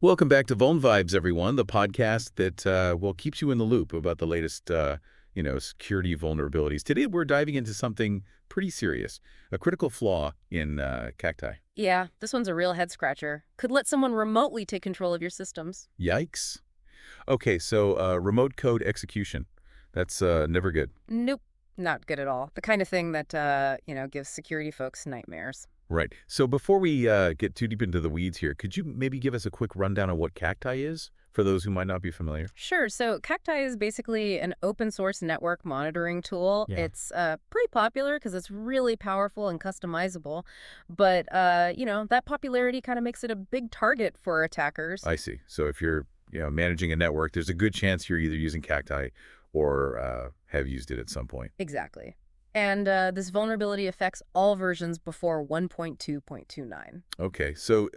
Welcome back to Vuln Vibes, everyone, the podcast that keeps you in the loop about the latest, security vulnerabilities. Today, we're diving into something pretty serious, a critical flaw in Cacti. Yeah, this one's a real head scratcher. Could let someone remotely take control of your systems. Yikes. Okay, so remote code execution. That's never good. Nope, not good at all. The kind of thing that, gives security folks nightmares. Right. So before we get too deep into the weeds here, could you maybe give us a quick rundown of what Cacti is for those who might not be familiar? Sure, so Cacti is basically an open source network monitoring tool. Yeah. It's pretty popular because it's really powerful and customizable. But, that popularity kind of makes it a big target for attackers. I see. So if you're managing a network, there's a good chance you're either using Cacti or have used it at some point. Exactly. And this vulnerability affects all versions before 1.2.29. Okay, so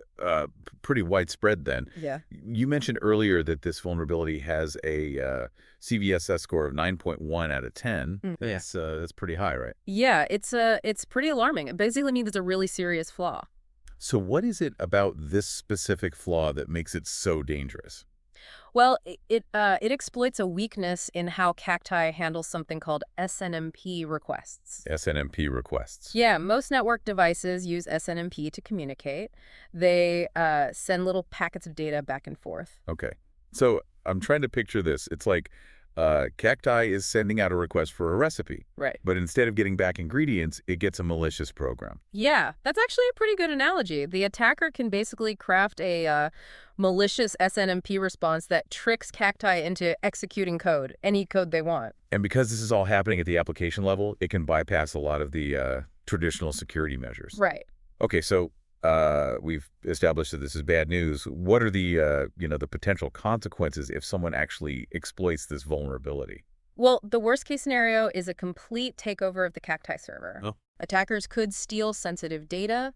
pretty widespread then. Yeah. You mentioned earlier that this vulnerability has a CVSS score of 9.1 out of 10. Mm. That's pretty high, right? Yeah, it's pretty alarming. It basically means it's a really serious flaw. So what is it about this specific flaw that makes it so dangerous? Well, it exploits a weakness in how Cacti handles something called SNMP requests. SNMP requests. Yeah, most network devices use SNMP to communicate. They send little packets of data back and forth. Okay, so I'm trying to picture this. It's like Cacti is sending out a request for a recipe. Right. But instead of getting back ingredients, it gets a malicious program. Yeah, that's actually a pretty good analogy. The attacker can basically craft a malicious SNMP response that tricks Cacti into executing code, any code they want. And because this is all happening at the application level, it can bypass a lot of the traditional security measures. Right. Okay, so we've established that this is bad news. What are the potential consequences if someone actually exploits this vulnerability? Well, the worst case scenario is a complete takeover of the Cacti server. Oh. Attackers could steal sensitive data,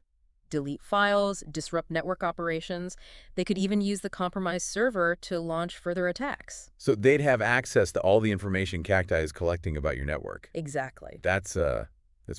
delete files, disrupt network operations. They could even use the compromised server to launch further attacks. So they'd have access to all the information Cacti is collecting about your network. Exactly. That's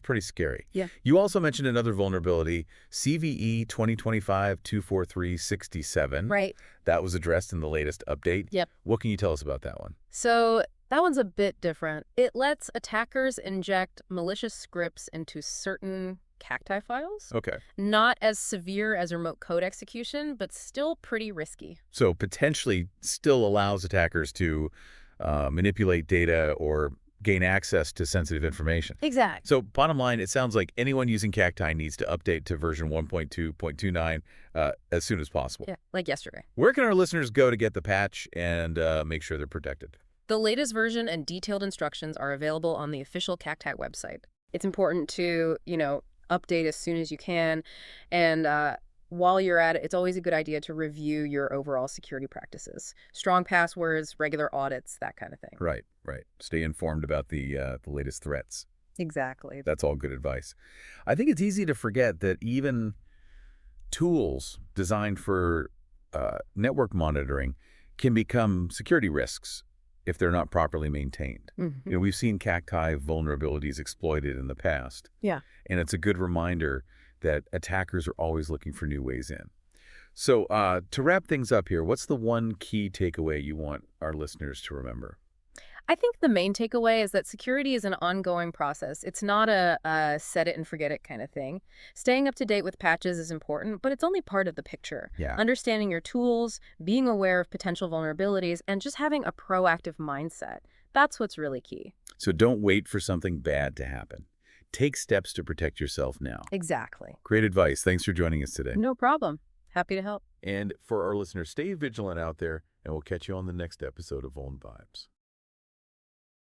pretty scary. Yeah. You also mentioned another vulnerability, CVE-2025-24367. Right. That was addressed in the latest update. Yep. What can you tell us about that one? So that one's a bit different. It lets attackers inject malicious scripts into certain Cacti files. Okay. Not as severe as remote code execution, but still pretty risky. So potentially still allows attackers to manipulate data or gain access to sensitive information. Exactly. So bottom line, it sounds like anyone using Cacti needs to update to version 1.2.29 as soon as possible. Yeah, like yesterday. Where can our listeners go to get the patch and make sure they're protected? The latest version and detailed instructions are available on the official Cacti website. It's important to, update as soon as you can. And while you're at it, it's always a good idea to review your overall security practices. Strong passwords, regular audits, that kind of thing. Right, right. Stay informed about the latest threats. Exactly. That's all good advice. I think it's easy to forget that even tools designed for network monitoring can become security risks if they're not properly maintained. Mm-hmm. We've seen Cacti vulnerabilities exploited in the past. Yeah. And it's a good reminder that attackers are always looking for new ways in. So to wrap things up here, what's the one key takeaway you want our listeners to remember? I think the main takeaway is that security is an ongoing process. It's not a set it and forget it kind of thing. Staying up to date with patches is important, but it's only part of the picture. Yeah. Understanding your tools, being aware of potential vulnerabilities, and just having a proactive mindset. That's what's really key. So don't wait for something bad to happen. Take steps to protect yourself now. Exactly. Great advice. Thanks for joining us today. No problem. Happy to help. And for our listeners, stay vigilant out there, and we'll catch you on the next episode of Vuln Vibes.